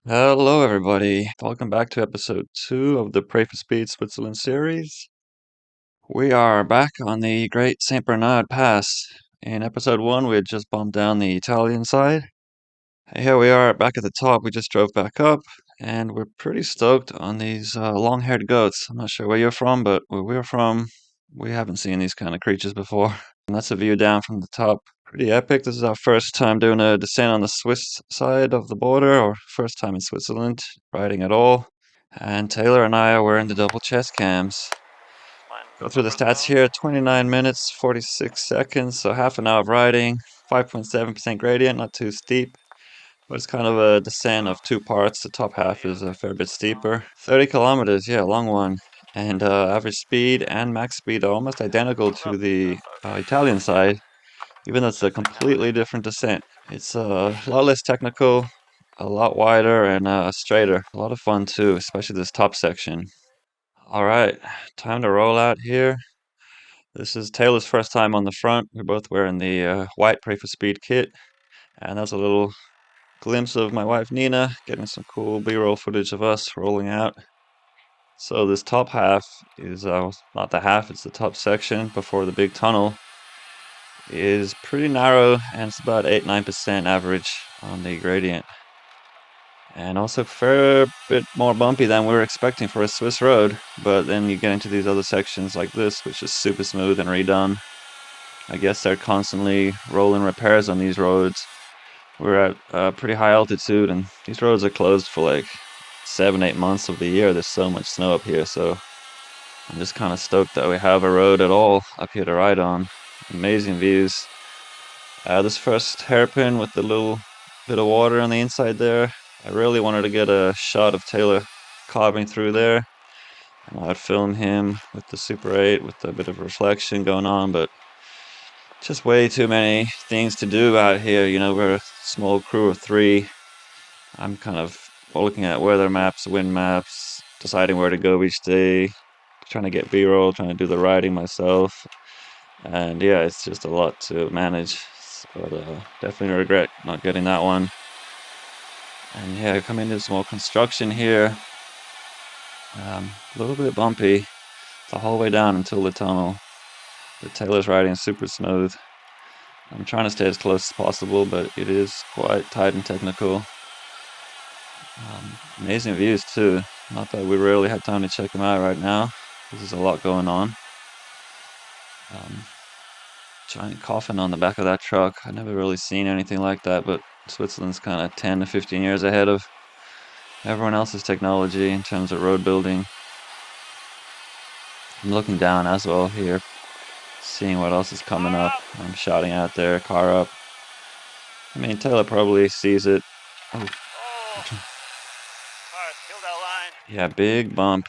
Hello, everybody. Welcome back to episode 2 of the Pray for Speed Switzerland series. We are back on the Great St. Bernard Pass. In episode 1, we had just bumped down the Italian side. Here we are back at the top. We just drove back up, and we're pretty stoked on these long-haired goats. I'm not sure where you're from, but where we're from, we haven't seen these kind of creatures before. And that's a view down from the top. Pretty epic. This is our first time doing a descent on the Swiss side of the border, or first time in Switzerland riding at all. And Taylor and I are wearing the double chest cams. Go through the stats here: 29 minutes, 46 seconds, so half an hour of riding, 5.7% gradient, not too steep. But it's kind of a descent of two parts. The top half is a fair bit steeper. 30 kilometers, yeah, long one. And average speed and max speed are almost identical to the Italian side, even though it's a completely different descent. It's a lot less technical, a lot wider, and straighter. A lot of fun too, especially this top section. All right, time to roll out here. This is Taylor's first time on the front. We're both wearing the white Pray for Speed kit. And that's a little glimpse of my wife Nina getting some cool B-roll footage of us rolling out. So this top half is not the half, it's the top section before the big tunnel is pretty narrow, and it's about 8-9% average on the gradient. And also a fair bit more bumpy than we were expecting for a Swiss road, but then you get into these other sections like this, which is super smooth and redone. I guess they're constantly rolling repairs on these roads. We're at a pretty high altitude, and these roads are closed for like 7-8 months of the year. There's so much snow up here, so I'm just kind of stoked that we have a road at all up here to ride on. Amazing views. This first hairpin with the little bit of water on the inside there, I really wanted to get a shot of Taylor carving through there, and I'd film him with the Super 8 with a bit of reflection going on, but just way too many things to do out here. You know, we're a small crew of 3. I'm kind of looking at weather maps, wind maps, deciding where to go each day, trying to get B-roll, trying to do the riding myself. And yeah, it's just a lot to manage. But definitely regret not getting that one. And yeah, coming into some more construction here. A little bit bumpy the whole way down until the tunnel. The Taylor's riding is super smooth. I'm trying to stay as close as possible, but it is quite tight and technical. Amazing views too. Not that we really had time to check them out right now. There's a lot going on. Giant coffin on the back of that truck. I've never really seen anything like that, but Switzerland's kind of 10 to 15 years ahead of everyone else's technology in terms of road building. I'm looking down as well here, seeing what else is coming up. I'm shouting out there, car up. I mean, Taylor probably sees it. Oh. Yeah, big bump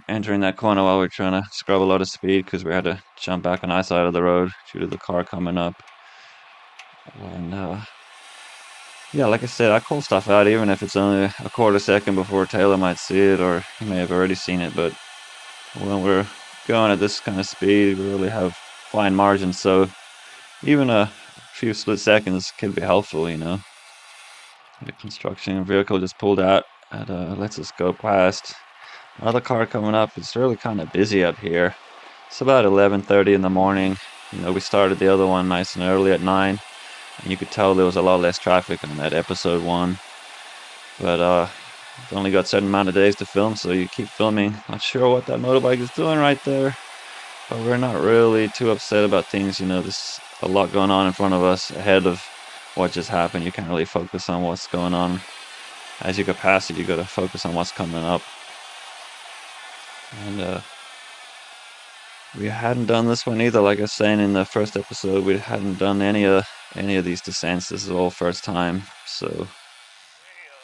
entering that corner while we are trying to scrub a lot of speed because we had to jump back on our side of the road due to the car coming up. And yeah, like I said, I call stuff out even if it's only a quarter second before Taylor might see it, or he may have already seen it. But when we're going at this kind of speed, we really have fine margins, so even a few split seconds can be helpful, you know. The construction vehicle just pulled out and lets us go past. Another car coming up. It's really kind of busy up here. It's about 11:30 in the morning. You know, we started the other one nice and early at 9, and you could tell there was a lot less traffic on that episode 1. But we've only got a certain amount of days to film, so you keep filming. Not sure what that motorbike is doing right there, but we're not really too upset about things. You know, there's a lot going on in front of us ahead of what just happened. You can't really focus on what's going on. As you go past it, you got to focus on what's coming up. And we hadn't done this one either. Like I was saying in the first episode, we hadn't done any of these descents. This is all first time. So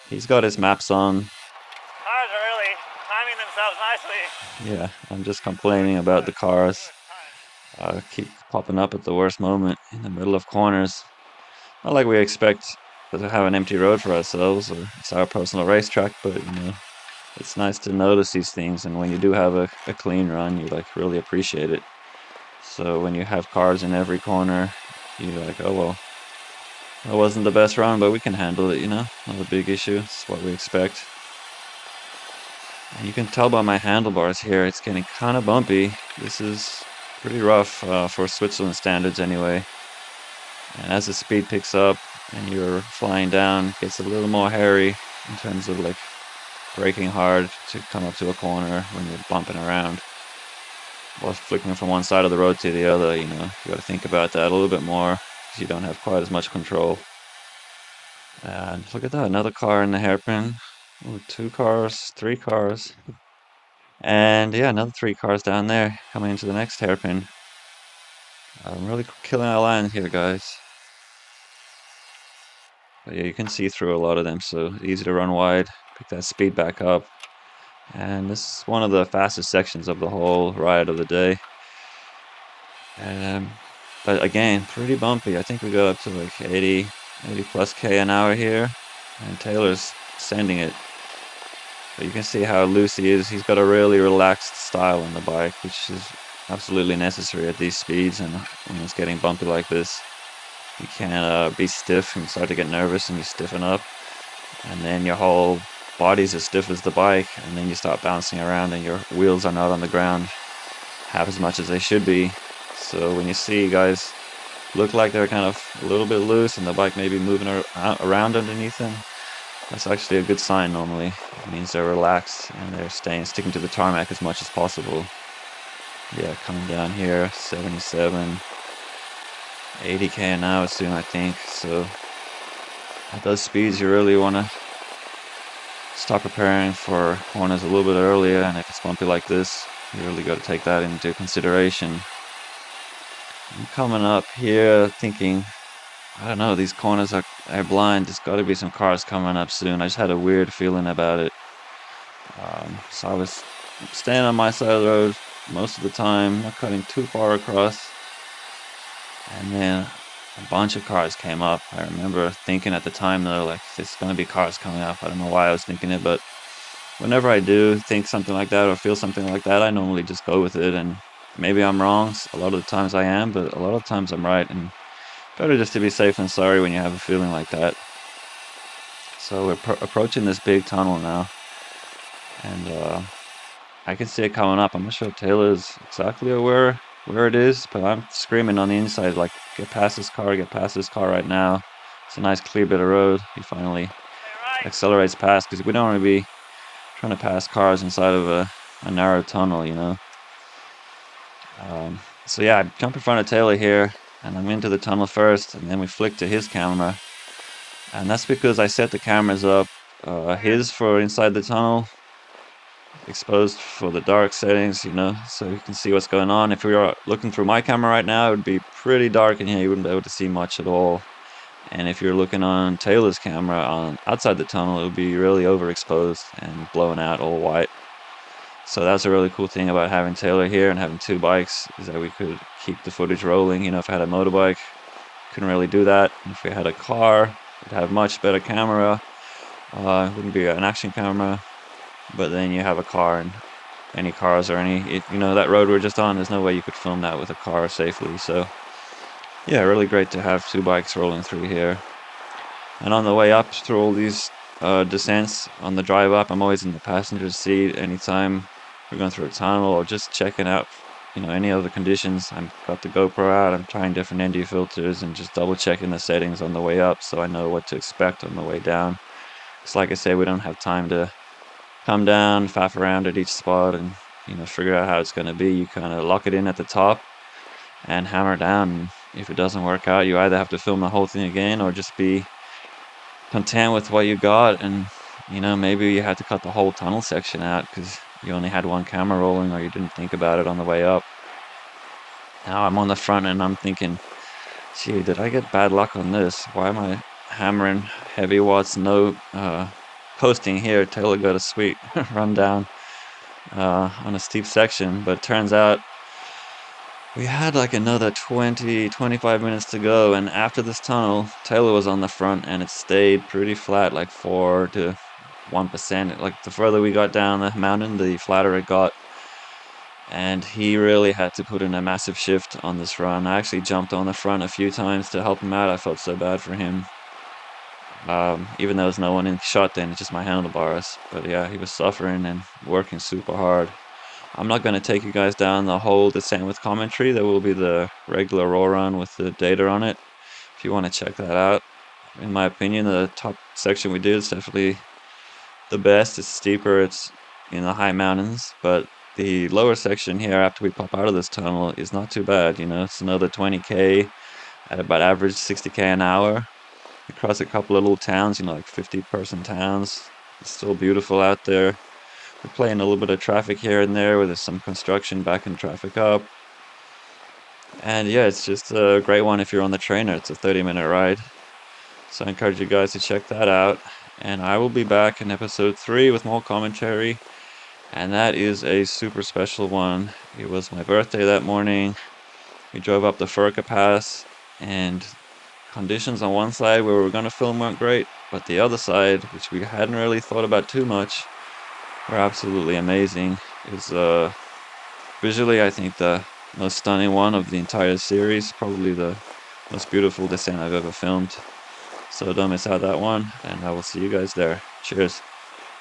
he's got his maps on. Cars are really timing themselves nicely. Yeah, I'm just complaining about the cars. Keep popping up at the worst moment in the middle of corners. Not like we expect to have an empty road for ourselves, or it's our personal racetrack, but you know, it's nice to notice these things, and when you do have a clean run, you like really appreciate it. So when you have cars in every corner, you're like, oh well, That wasn't the best run, but we can handle it, you know? Not a big issue. It's what we expect. And you can tell by my handlebars here, it's getting kind of bumpy. This is pretty rough for Switzerland standards anyway. And as the speed picks up and you're flying down, it gets a little more hairy in terms of like braking hard to come up to a corner when you're bumping around. While flicking from one side of the road to the other, you know, you got to think about that a little bit more because you don't have quite as much control. And look at that, another car in the hairpin. Ooh, two cars, three cars. And yeah, another three cars down there coming into the next hairpin. I'm really killing our line here, guys. But yeah, you can see through a lot of them, so easy to run wide, pick that speed back up. And this is one of the fastest sections of the whole ride of the day. Um, but again, pretty bumpy. I think we got up to like 80 plus K an hour here. And Taylor's sending it. But you can see how loose he is. He's got a really relaxed style on the bike, which is absolutely necessary at these speeds and when it's getting bumpy like this. You can't be stiff and start to get nervous and you stiffen up. And then your whole body's as stiff as the bike. And then you start bouncing around and your wheels are not on the ground half as much as they should be. So when you see guys look like they're kind of a little bit loose and the bike may be moving around underneath them, that's actually a good sign normally. It means they're relaxed and they're sticking to the tarmac as much as possible. Yeah, coming down here, 77, 80k an hour soon, I think. So at those speeds, you really want to start preparing for corners a little bit earlier. And if it's bumpy like this, you really got to take that into consideration. I'm coming up here thinking, I don't know, these corners are blind. There's got to be some cars coming up soon. I just had a weird feeling about it. So I was staying on my side of the road most of the time, not cutting too far across. And then a bunch of cars came up. I remember thinking at the time, though, like, there's going to be cars coming up. I don't know why I was thinking it, but whenever I do think something like that or feel something like that, I normally just go with it. And maybe I'm wrong. A lot of the times I am, but a lot of times I'm right. And better just to be safe than sorry when you have a feeling like that. So we're approaching this big tunnel now. And I can see it coming up. I'm not sure if Taylor's exactly aware where it is, but I'm screaming on the inside, like, get past this car right now. It's a nice clear bit of road. He finally accelerates past because we don't want to be trying to pass cars inside of a narrow tunnel, you know. So yeah, I jump in front of Taylor here, and I'm into the tunnel first, and then we flick to his camera. And that's because I set the cameras up, his for inside the tunnel, exposed for the dark settings, you know, so you can see what's going on. If we were looking through my camera right now, it would be pretty dark in here. You wouldn't be able to see much at all. And if you're looking on Taylor's camera on outside the tunnel, it would be really overexposed and blown out all white. So that's a really cool thing about having Taylor here and having two bikes, is that we could keep the footage rolling. You know, if I had a motorbike, couldn't really do that. If we had a car, it'd have much better camera. It wouldn't be an action camera, but then you have a car and any cars or you know, that road we're just on, there's no way you could film that with a car safely. So yeah, really great to have two bikes rolling through here. And on the way up through all these descents on the drive up, I'm always in the passenger seat anytime we're going through a tunnel or just checking out, you know, any other conditions. I've got the GoPro out, I'm trying different ND filters and just double checking the settings on the way up so I know what to expect on the way down. Because like I say, we don't have time to come down, faff around at each spot and, you know, figure out how it's going to be. You kind of lock it in at the top and hammer down. If it doesn't work out, you either have to film the whole thing again or just be content with what you got. And, you know, maybe you had to cut the whole tunnel section out because you only had one camera rolling or you didn't think about it on the way up. Now I'm on the front and I'm thinking, gee, did I get bad luck on this? Why am I hammering heavy watts, no posting here? Taylor got a sweet run down on a steep section, but turns out we had like another 25 minutes to go, and after this tunnel, Taylor was on the front and it stayed pretty flat, like 4 to 1%. Like the further we got down the mountain, the flatter it got. and he really had to put in a massive shift on this run. I actually jumped on the front a few times to help him out. I felt so bad for him. Even though there's no one in shot then, it's just my handlebars. But yeah, he was suffering and working super hard. I'm not going to take you guys down the whole descent with commentary. There will be the regular raw run with the data on it if you want to check that out. In my opinion, the top section we did is definitely the best. It's steeper, it's in the high mountains, but the lower section here after we pop out of this tunnel is not too bad. It's another 20k at about average 60k an hour. We cross a couple of little towns, like 50-person towns. It's still beautiful out there. We're playing a little bit of traffic here and there where there's some construction backing traffic up. And yeah, it's just a great one if you're on the trainer. It's a 30-minute ride. So I encourage you guys to check that out. And I will be back in episode 3 with more commentary. And that is a super special one. It was my birthday that morning. We drove up the Furka Pass, and conditions on one side where we were going to film weren't great, but the other side, which we hadn't really thought about too much, were absolutely amazing. It's visually, I think, the most stunning one of the entire series, probably the most beautiful descent I've ever filmed. So don't miss out that one, and I will see you guys there. Cheers.